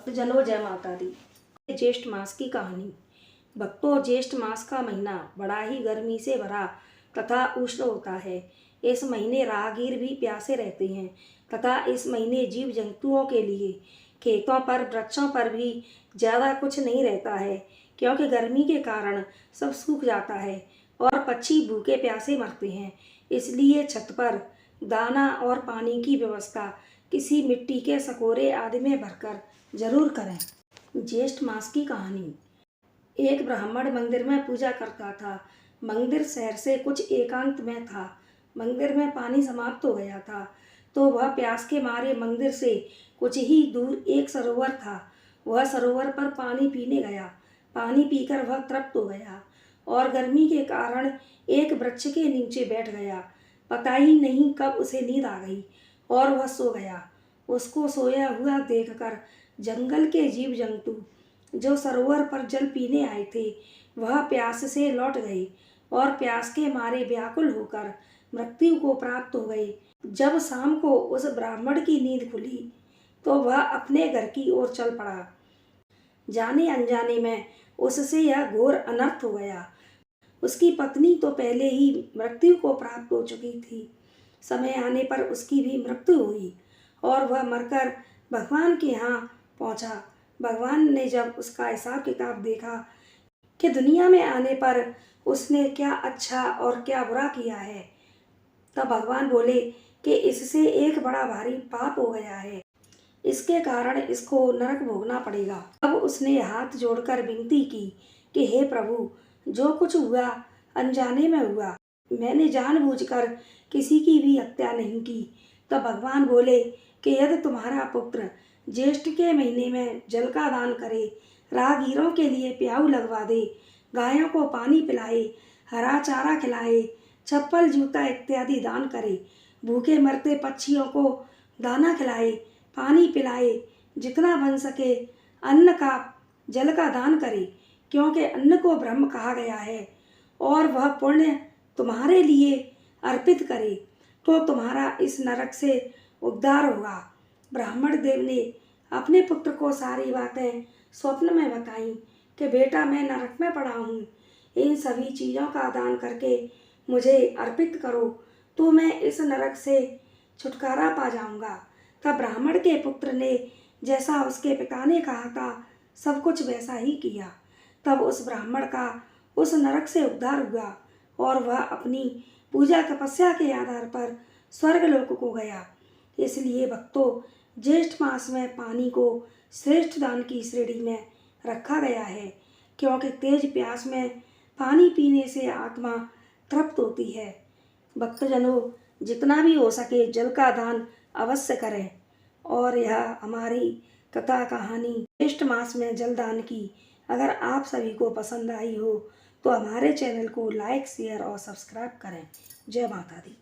भक्तजनों जय माता दी। ज्येष्ठ मास की कहानी। भक्तों, ज्येष्ठ मास का महीना बड़ा ही गर्मी से भरा तथा उष्ण होता है। इस महीने राहगीर भी प्यासे रहते हैं तथा इस महीने जीव जंतुओं के लिए खेतों पर वृक्षों पर भी ज़्यादा कुछ नहीं रहता है, क्योंकि गर्मी के कारण सब सूख जाता है और पक्षी भूखे प्यासे मरते हैं। इसलिए छत पर दाना और पानी की व्यवस्था किसी मिट्टी के सकोरे आदि में भरकर जरूर करें। ज्येष्ठ मास की कहानी। एक ब्राह्मण मंदिर में पूजा करता था। मंदिर शहर से कुछ एकांत में था। मंदिर में पानी समाप्त हो गया था, तो वह प्यास के मारे मंदिर से कुछ ही दूर एक सरोवर था। वह सरोवर पर पानी पीने गया। पानी पीकर वह तृप्त हो गया और गर्मी के कारण एक वृक्ष के नीचे बैठ गया। पता ही नहीं कब उसे नींद आ गई और वह सो गया। उसको सोया हुआ देखकर जंगल के जीव जंतु जो सरोवर पर जल पीने आए थे, वह प्यास से लौट गए और प्यास के मारे व्याकुल होकर मृत्यु को प्राप्त हो गए। जब शाम को उस ब्राह्मण की नींद खुली तो वह अपने घर की ओर चल पड़ा। जाने अनजाने में उससे यह घोर अनर्थ हो गया। उसकी पत्नी तो पहले ही मृत्यु को प्राप्त हो चुकी थी। समय आने पर उसकी भी मृत्यु हुई और वह मरकर भगवान के यहाँ पहुँचा। भगवान ने जब उसका हिसाब किताब देखा कि दुनिया में आने पर उसने क्या अच्छा और क्या बुरा किया है, तब भगवान बोले कि इससे एक बड़ा भारी पाप हो गया है, इसके कारण इसको नरक भोगना पड़ेगा। अब उसने हाथ जोड़कर विनती की कि हे प्रभु, जो कुछ हुआ अनजाने में हुआ, मैंने जानबूझकर किसी की भी हत्या नहीं की। तब भगवान बोले कि यदि तुम्हारा पुत्र ज्येष्ठ के महीने में जल का दान करे, राहगीरों के लिए प्याऊ लगवा दे, गायों को पानी पिलाए, हरा चारा खिलाए, चप्पल जूता इत्यादि दान करे, भूखे मरते पक्षियों को दाना खिलाए, पानी पिलाए, जितना बन सके अन्न का जल का दान करे, क्योंकि अन्न को ब्रह्म कहा गया है, और वह पुण्य तुम्हारे लिए अर्पित करे तो तुम्हारा इस नरक से उद्धार होगा। ब्राह्मण देव ने अपने पुत्र को सारी बातें स्वप्न में बताई कि बेटा, मैं नरक में पड़ा हूँ, इन सभी चीज़ों का दान करके मुझे अर्पित करो तो मैं इस नरक से छुटकारा पा जाऊँगा। तब ब्राह्मण के पुत्र ने जैसा उसके पिता ने कहा था, सब कुछ वैसा ही किया। तब उस ब्राह्मण का उस नरक से उद्धार हुआ और वह अपनी पूजा तपस्या के आधार पर स्वर्गलोक को गया। इसलिए भक्तों, ज्येष्ठ मास में पानी को श्रेष्ठ दान की श्रेणी में रखा गया है, क्योंकि तेज प्यास में पानी पीने से आत्मा तृप्त होती है। भक्तजनों, जितना भी हो सके जल का दान अवश्य करें। और यह हमारी कथा कहानी ज्येष्ठ मास में जल दान की अगर आप सभी को पसंद आई हो तो हमारे चैनल को लाइक, शेयर और सब्सक्राइब करें। जय माता दी।